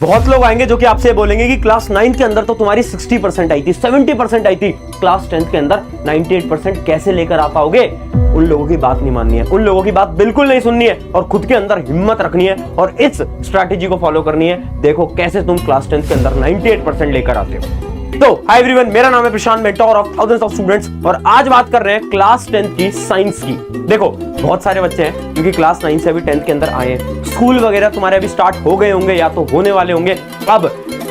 बहुत लोग आएंगे जो कि आपसे बोलेंगे कि क्लास 9 के अंदर तो तुम्हारी 60% आई थी, 70% आई थी, क्लास 10 के अंदर 98% कैसे लेकर आ पाओगे? उन लोगों की बात नहीं माननी है, उन लोगों की बात बिल्कुल नहीं सुननी है और खुद के अंदर हिम्मत रखनी है और इस स्ट्रैटेजी को फॉलो करनी है। देखो कैसे तुम क्लास 10 के अंदर 98% लेकर आते हो। तो हाय एवरीवन, मेरा नाम है Prashant, mentor of thousands of students, और आज बात कर रहे हैं क्लास 10 की साइंस की। देखो बहुत सारे बच्चे हैं क्योंकि क्लास 9 से अभी 10th के अंदर आए हैं, स्कूल वगैरह तुम्हारे अभी स्टार्ट हो गए होंगे या तो होने वाले होंगे। अब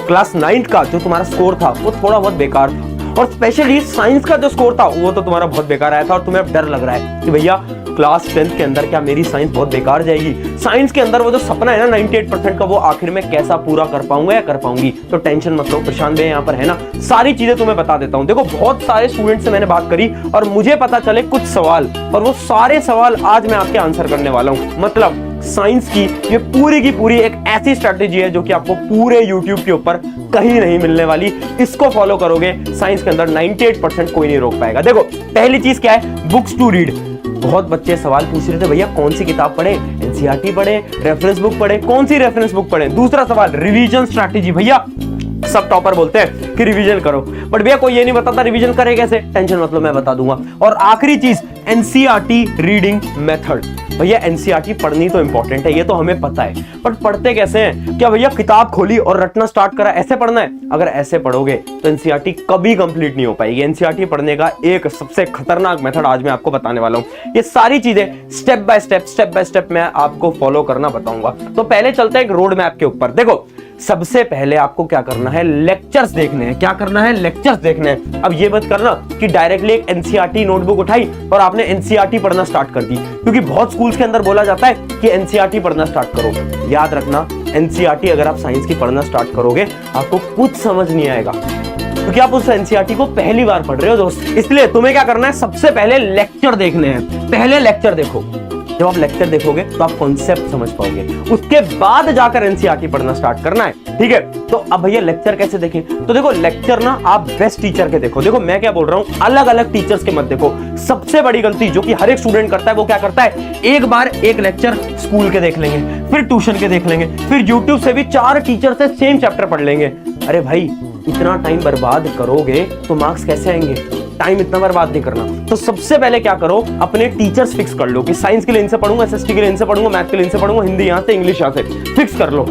क्लास 9 का जो तुम्हारा स्कोर था वो थोड़ा बहुत बेकार था, और स्पेशली साइंस का जो स्कोर था वो तो तुम्हारा बहुत बेकार आया था, और तुम्हें अब डर लग रहा है कि भैया क्लास 10th के अंदर क्या मेरी साइंस बहुत बेकार जाएगी? साइंस के अंदर वो जो सपना है ना 98% का, वो आखिर में कैसा पूरा कर पाऊंगा या कर पाऊंगी? तो टेंशन मत लो, प्रशांत भैया यहाँ पर है ना, सारी चीजें तुम्हें बता देता हूँ। देखो बहुत सारे स्टूडेंट से मैंने बात करी और मुझे पता चले कुछ सवाल, और वो सारे सवाल आज मैं आपके आंसर करने वाला हूँ। मतलब साइंस की ये पूरी की पूरी एक ऐसी स्ट्रैटेजी है जो कि आपको पूरे YouTube के ऊपर कहीं नहीं मिलने वाली। इसको फॉलो करोगे साइंस के अंदर 98% कोई नहीं रोक पाएगा। देखो पहली चीज क्या है, बुक्स टू रीड। बहुत बच्चे सवाल पूछ रहे थे, भैया कौन सी किताब पढ़े? एनसीईआरटी पढ़े, रेफरेंस बुक पढ़े? कौन सी रेफरेंस बुक पढ़े? दूसरा सवाल, रिवीजन स्ट्रैटेजी। भैया सब टॉपर बोलते हैं कि रिवीजन करो, बट भैया कोई ये नहीं बताता रिवीजन करे कैसे। टेंशन मतलब मैं बता दूंगा। और आखिरी चीज, एनसीईआरटी रीडिंग मेथड। भैया एनसीईआरटी पढ़नी तो इंपॉर्टेंट है, ये तो हमें पता है, बट पढ़ते कैसे हैं? क्या भैया किताब खोली और रटना स्टार्ट करा, ऐसे पढ़ना है? अगर ऐसे पढ़ोगे तो एनसीईआरटी कभी कंप्लीट नहीं हो पाएगी। एनसीईआरटी पढ़ने का एक सबसे खतरनाक मेथड आज मैं आपको बताने वाला हूं। ये सारी चीजें स्टेप बाय स्टेप मैं आपको फॉलो करना बताऊंगा। तो पहले चलते हैं एक रोड मैप के ऊपर। देखो सबसे पहले आपको क्या करना है, लेक्चर्स देखने हैं। क्या करना है? लेक्चर्स देखने हैं। अब ये मत करना कि डायरेक्टली एक एनसीईआरटी नोटबुक उठाई और आपने एनसीईआरटी पढ़ना स्टार्ट कर दी, क्योंकि बहुत स्कूल्स के अंदर बोला जाता है कि एनसीईआरटी पढ़ना स्टार्ट करो। याद रखना, एनसीईआरटी अगर आप साइंस की पढ़ना स्टार्ट करोगे आपको कुछ समझ नहीं आएगा, क्योंकि आप उस एनसीईआरटी को पहली बार पढ़ रहे हो दोस्त। इसलिए तुम्हें क्या करना है, सबसे पहले लेक्चर देखने हैं। पहले लेक्चर देखो। जब आप लेक्चर देखोगे तो आप कॉन्सेप्ट समझ पाओगे, उसके बाद जाकर एनसीईआरटी पढ़ना स्टार्ट करना है, ठीक है? तो अब भैया लेक्चर कैसे देखें? तो देखो लेक्चर ना आप बेस्ट टीचर के देखो। देखो मैं क्या बोल रहा हूं, अलग अलग टीचर्स के मत देखो। सबसे बड़ी गलती जो कि हर एक स्टूडेंट करता है वो क्या करता है, एक बार एक लेक्चर स्कूल के देख लेंगे, फिर ट्यूशन के देख लेंगे, फिर यूट्यूब से भी 4 टीचर से सेम चैप्टर पढ़ लेंगे। अरे भाई इतना टाइम बर्बाद करोगे तो मार्क्स कैसे आएंगे? टाइम इतना बर्बाद नहीं करना। तो सबसे पहले क्या करो, अपने टीचर्स फिक्स कर लो कि साइंस के लिए इनसे पढ़ूंगा, एसएसटी के लिए इनसे पढ़ूंगा, मैथ के लिए इनसे पढ़ूंगा, हिंदी यहाँ से, इंग्लिश यहाँ से। फिक्स कर लो,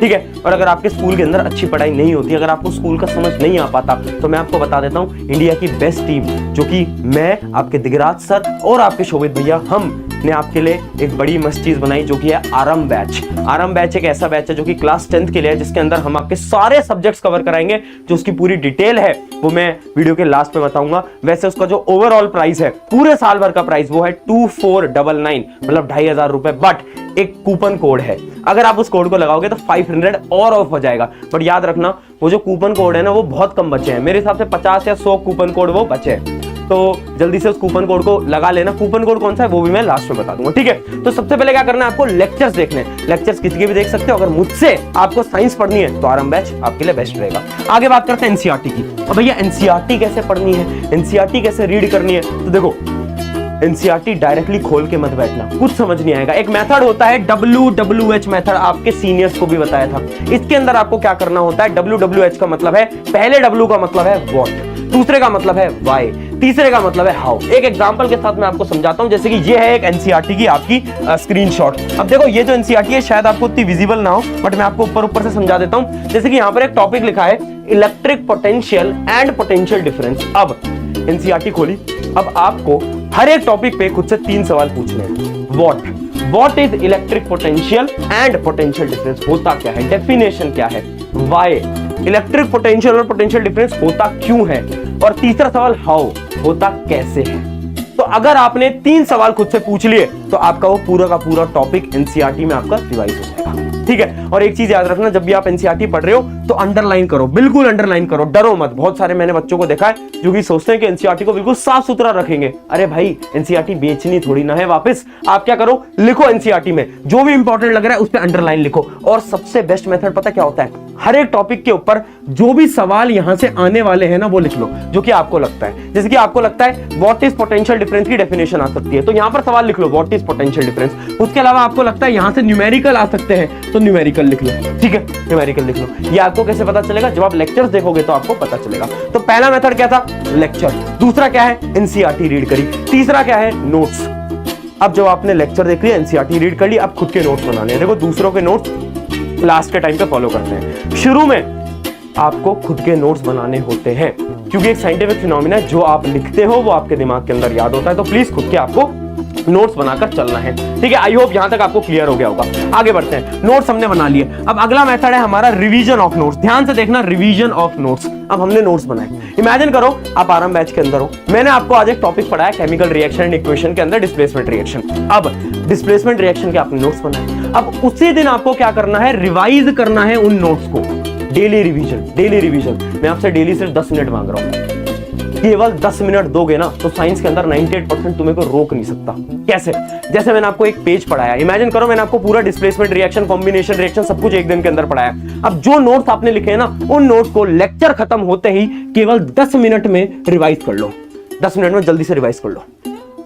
ठीक है? और अगर आपके स्कूल के अंदर अच्छी पढ़ाई नहीं होती, अगर आपको स्कूल का समझ नहीं आ पाता, तो मैं आपको बता देता हूँ इंडिया की बेस्ट टीम, जो कि मैं, आपके दिगराज सर और आपके शोभित भैया, हम ने आपके लिए एक बड़ी मस्त चीज बनाई जो कि है आरम बैच। आरम बैच एक ऐसा बैच है जो कि क्लास 10th के लिए है, जिसके अंदर हम आपके सारे सब्जेक्ट्स कवर कराएंगे। जो उसकी पूरी डिटेल है वो मैं वीडियो के लास्ट में बताऊंगा। वैसे उसका जो ओवरऑल प्राइस है, पूरे साल भर का प्राइस, वो है 2499, मतलब 2500 रुपए। बट एक कूपन कोड है, अगर आप उस कोड को लगाओगे तो 500 और ऑफ हो जाएगा। बट याद रखना वो जो कूपन कोड है ना, वो बहुत कम बचे हैं, मेरे हिसाब से 50 या 100 कूपन कोड वो बचे हैं। तो जल्दी से उस कूपन कोड को लगा लेना। कूपन कोड कौन सा है वो भी मैं लास्ट में बता दूंगा, ठीक है? तो सबसे पहले क्या करना है, आपको लेक्चर्स देखने हैं। लेक्चर्स किसी के भी देख सकते हो। अगर मुझसे आपको साइंस पढ़नी है तो आरम बैच आपके लिए बेस्ट रहेगा। आगे बात करते हैं एनसीईआरटी की। अब भैया एनसीईआरटी कैसे पढ़नी है, एनसीईआरटी कैसे रीड करनी है? तो देखो एनसीईआरटी डायरेक्टली खोल के मत बैठना, कुछ समझ नहीं आएगा। एक मेथड होता है WWH मेथड, आपके सीनियर्स को भी बताया था। इसके अंदर आपको क्या करना होता है, WWH का मतलब है, पहले W का मतलब है व्हाट, दूसरे का मतलब है व्हाई, तीसरे का मतलब है हाउ। एक एग्जांपल के साथ मैं आपको समझाता हूं, जैसे कि ये है एक एनसीईआरटी की आपकी स्क्रीनशॉट। अब देखो ये जो एनसीईआरटी है शायद आपको इतनी विजिबल ना हो, बट मैं आपको ऊपर से समझा देता हूं। जैसे कि यहाँ पर एक टॉपिक लिखा है, electric potential and potential difference. अब एनसीईआरटी खोली, अब आपको हर एक टॉपिक पे खुद से 3 सवाल पूछने हैं। What is electric potential and potential difference, होता क्या है, डेफिनेशन क्या है, व्हाई, इलेक्ट्रिक पोटेंशियल और पोटेंशियल डिफरेंस होता क्यों है, और तीसरा सवाल हाउ, होता कैसे है। तो अगर आपने 3 सवाल खुद से पूछ लिए तो आपका वो पूरा का पूरा टॉपिक एनसीईआरटी में आपका रिवाइज हो जाएगा, ठीक है? और एक चीज याद रखना, जब भी आप एनसीईआरटी पढ़ रहे हो तो अंडरलाइन करो, बिल्कुल अंडरलाइन करो, डरो मत। बहुत सारे मैंने बच्चों को देखा है जो कि सोचते हैं कि एनसीईआरटी को बिल्कुल साफ सुथरा रखेंगे। अरे भाई, एनसीईआरटी बेचनी थोड़ी ना है वापस। आप क्या करो, लिखो एनसीईआरटी में जो भी इंपॉर्टेंट लग रहा है उस पर अंडरलाइन लिखो। और सबसे बेस्ट मेथड पता क्या होता है, हर एक टॉपिक के ऊपर जो भी सवाल यहां से आने वाले हैं ना वो लिख लो, जो कि आपको लगता है। जैसे कि आपको लगता है व्हाट इज पोटेंशियल डिफरेंस की डेफिनेशन आ सकती है, तो यहां पर सवाल लिख लो व्हाट इज पोटेंशियल डिफरेंस। उसके अलावा आपको लगता है यहां से न्यूमेरिकल आ सकते हैं, तो न्यूमेरिकल लिख लो, ठीक है, न्यूमेरिकल लिख लो। ये आपको कैसे पता चलेगा, जब आप लेक्चर्स देखोगे तो आपको पता चलेगा। तो पहला मेथड क्या था, लेक्चर। दूसरा क्या है, एनसीईआरटी रीड करी। तीसरा क्या है, नोट्स। अब जब आपने लेक्चर देख लिया, एनसीईआरटी रीड कर ली, अब खुद के नोट्स बनाने हैं। देखो, दूसरों के नोट्स लास्ट के टाइम पे फॉलो करते हैं, शुरू में आपको खुद के नोट्स बनाने होते हैं, क्योंकि एक साइंटिफिक फिनोमिना है, जो आप लिखते हो वो आपके दिमाग के अंदर याद होता है। तो प्लीज खुद के आपको नोट्स बनाकर चलना है, ठीक है। आई होप यहां तक आपको क्लियर हो गया होगा। आगे बढ़ते हैं, नोट्स हमने बना लिए। अब अगला मेथड है हमारा रिवीजन ऑफ नोट्स। ध्यान से देखना, रिवीजन ऑफ नोट्स। अब हमने नोट्स बनाए, इमेजिन करो आप आराम बैच के अंदर हो। मैंने आपको आज एक टॉपिक पढ़ाया केमिकल रिएक्शन एंड इक्वेशन के अंदर डिस्प्लेसमेंट रिएक्शन। अब डिस्प्लेसमेंट रिएक्शन के आपने नोट्स बनाए। अब उसी दिन आपको क्या करना है, रिवाइज करना है उन नोट्स को। Daily revision, daily revision. मैं आपसे डेली सिर्फ 10 मिनट मांग रहा हूं। केवल 10 मिनट दोगे ना तो साइंस के अंदर 98% तुम्हें को रोक नहीं सकता। कैसे? जैसे मैंने आपको एक पेज पढ़ाया, इमेजिन करो मैंने आपको पूरा डिस्प्लेसमेंट रिएक्शन, कॉम्बिनेशन रिएक्शन सब कुछ एक दिन के अंदर पढ़ाया। अब जो नोट्स आपने लिखे हैं ना, उन नोट्स को लेक्चर खत्म होते ही केवल 10 मिनट में रिवाइज कर लो। 10 मिनट में जल्दी से रिवाइज कर लो,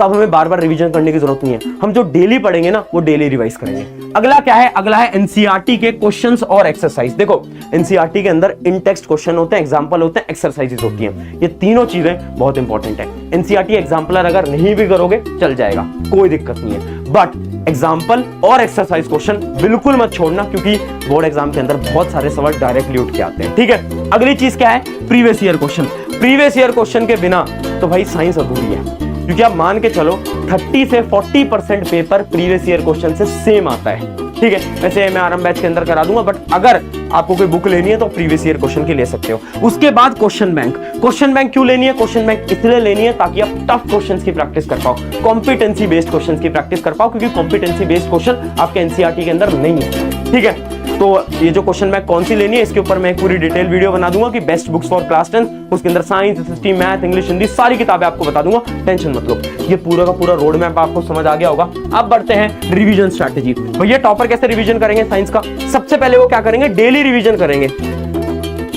तब हमें बार बार रिवीजन करने की जरूरत नहीं है। हम जो डेली पढ़ेंगे ना वो डेली रिवाइज करेंगे। अगला क्या है, अगला है एनसीईआरटी के क्वेश्चंस और एक्सरसाइज। देखो, एनसीईआरटी के अंदर इन टेक्स्ट क्वेश्चन होते हैं, एग्जांपल होते हैं, एक्सरसाइजेस होती हैं। ये तीनों चीजें बहुत इंपॉर्टेंट है। एनसीईआरटी एग्जांपलर अगर नहीं भी करोगे चल जाएगा, कोई दिक्कत नहीं है, बट एग्जांपल और एक्सरसाइज क्वेश्चन बिल्कुल मत छोड़ना, क्योंकि बोर्ड एग्जाम के अंदर बहुत सारे सवाल डायरेक्टली उठ के आते हैं, ठीक है। अगली चीज क्या है, previous year question. Previous year question के बिना तो भाई साइंस अधूरी है, क्योंकि आप मान के चलो 30 से 40% पेपर प्रीवियस ईयर क्वेश्चन से सेम आता है, ठीक है। वैसे मैं आराम बैच के अंदर करा दूंगा, बट अगर आपको कोई बुक लेनी है तो प्रीवियस ईयर क्वेश्चन की ले सकते हो। उसके बाद क्वेश्चन बैंक। क्वेश्चन बैंक क्यों लेनी है, क्वेश्चन बैंक इसलिए लेनी है ताकि आप टफ क्वेश्चंस की प्रैक्टिस कर पाओ, कॉम्पिटेंसी बेस्ड क्वेश्चंस की प्रैक्टिस कर पाओ, क्योंकि कॉम्पिटेंसी बेस्ड क्वेश्चन आपके एनसीईआरटी के अंदर नहीं है, ठीक है। तो ये जो क्वेश्चन बैंक कौन सी लेनी है, इसके ऊपर मैं एक पूरी डिटेल वीडियो बना दूंगा कि बेस्ट बुक्स फॉर क्लास 10, उसके अंदर science, history, math, English, Hindi सारी किताबें आपको बता दूंगा, टेंशन मत लो। ये पूरा का पूरा रोड मैप आपको समझ आ गया होगा। अब बढ़ते हैं रिवीजन स्ट्रैटेजी। भैया टॉपर कैसे रिवीजन करेंगे साइंस का? सबसे पहले वो क्या करेंगे, डेली रिवीजन करेंगे।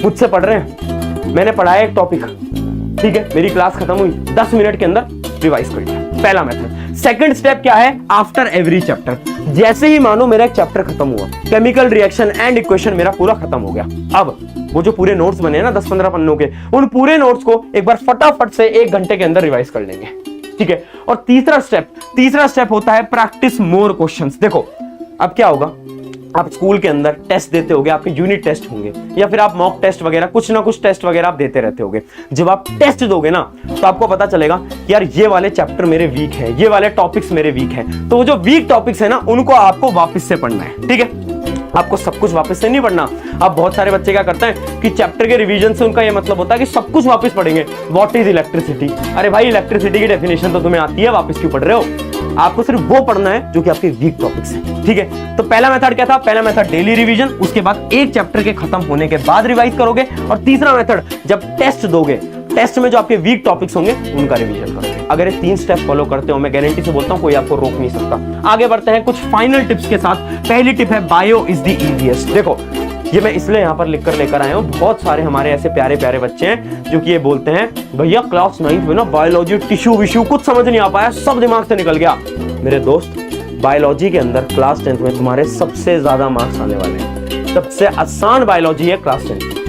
मुझसे पढ़ रहे हैं, मैंने पढ़ाया एक टॉपिक, ठीक है, मेरी क्लास खत्म हुई, 10 मिनट के अंदर रिवाइज कर लिया, पहला मेथड। सेकंड स्टेप क्या है, आफ्टर एवरी चैप्टर। जैसे ही मानो मेरा एक चैप्टर खत्म हुआ, केमिकल रिएक्शन एंड इक्वेशन मेरा पूरा खत्म हो गया, अब वो जो पूरे नोट्स बने ना 10-15 पन्नों के, उन पूरे नोट्स को एक बार फटाफट से 1 घंटे के अंदर रिवाइज कर लेंगे, ठीक है। और तीसरा स्टेप होता है प्रैक्टिस मोर क्वेश्चंस। देखो अब क्या होगा, आप स्कूल के अंदर टेस्ट देते होगे, आपके यूनिट टेस्ट होंगे या फिर आप मॉक टेस्ट वगैरह कुछ ना कुछ टेस्ट वगैरह आप देते रहते होगे। जब आप टेस्ट दोगे ना तो आपको पता चलेगा कि यार ये वाले चैप्टर मेरे वीक हैं, ये वाले टॉपिक्स मेरे वीक हैं। तो वो जो वीक टॉपिक्स है ना उनको आपको वापस से पढ़ना है, ठीक है। आपको सब कुछ वापस से नहीं पढ़ना। अब बहुत सारे बच्चे क्या करते हैं कि चैप्टर के रिवीजन से उनका ये मतलब होता है कि सब कुछ वापस पढ़ेंगे। What is electricity? अरे भाई इलेक्ट्रिसिटी की डेफिनेशन तो तुम्हें आती है, वापस क्यों पढ़ रहे हो? आपको सिर्फ वो पढ़ना है जो कि आपके वीक टॉपिक्स हैं, ठीक है। तो पहला मेथड क्या था, पहला मेथड डेली रिवीजन, उसके बाद एक चैप्टर के खत्म होने के बाद रिवाइज करोगे, और तीसरा मेथड जब टेस्ट दोगे, टेस्ट में जो आपके वीक टॉपिक्स होंगे उनका रिवीजन करोगे। अगर ये 3 स्टेप फॉलो करते हो, मैं गारंटी से बोलता हूं कोई आपको रोक नहीं सकता। आगे बढ़ते हैं कुछ फाइनल टिप्स के साथ। पहली टिप है बायो इज द इजीएस्ट। देखो ये मैं इसलिए यहां पर लिखकर लेकर आया हूं, बहुत सारे हमारे ऐसे प्यारे प्यारे बच्चे हैं जो कि ये बोलते हैं भैया क्लास 9th में ना बायोलॉजी टिश्यू विश्यू कुछ समझ नहीं आ पाया, सब दिमाग से निकल गया। मेरे दोस्त बायोलॉजी के अंदर क्लास 10th में तुम्हारे सबसे ज्यादा मार्क्स आने वाले हैं। सबसे आसान बायोलॉजी है class 10th।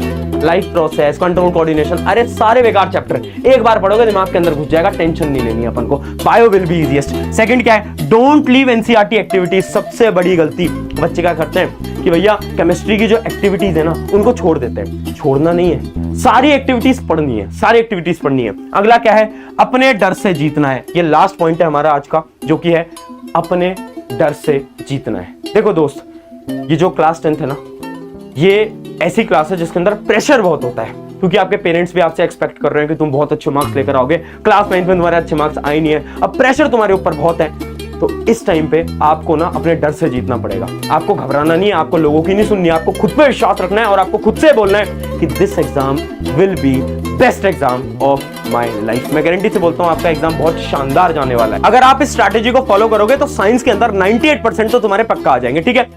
Life process, control, coordination, अरे सारे बेकार चैप्टर, एक बार पढ़ोगे दिमाग के अंदर घुस जाएगा, टेंशन नहीं लेनी अपन को। Bio will be easiest. Second क्या है, डोंट लीव एनसीईआरटी एक्टिविटीज। सबसे बड़ी गलती बच्चे क्या करते हैं कि भैया केमिस्ट्री की जो एक्टिविटीज है ना उनको छोड़ देते हैं। छोड़ना नहीं है, सारी एक्टिविटीज पढ़नी है, सारी एक्टिविटीज पढ़नी है। अगला क्या है, अपने डर से जीतना है। ये लास्ट पॉइंट है हमारा आज का, जो कि है अपने डर से जीतना है। देखो दोस्त, ये जो क्लास 10th है ना, ये ऐसी क्लास है जिसके अंदर प्रेशर बहुत होता है, क्योंकि आपके पेरेंट्स भी आपसे एक्सपेक्ट कर रहे हैं कि तुम बहुत अच्छे मार्क्स लेकर आओगे। क्लास 9th में तुम्हारे अच्छे मार्क्स आए नहीं है, अब प्रेशर तुम्हारे ऊपर बहुत है। तो इस टाइम पे आपको ना अपने डर से जीतना पड़ेगा। आपको घबराना नहीं है, आपको लोगों की नहीं सुननी है, आपको खुद पे विश्वास रखना है और आपको खुद से बोलना है कि this exam will be best exam of my life. मैं गारंटी से बोलता हूं आपका एग्जाम बहुत शानदार जाने वाला है। अगर आप इस स्ट्रैटेजी को फॉलो करोगे तो साइंस के अंदर 98% तो तुम्हारे पक्का आ जाएंगे। ठीक है,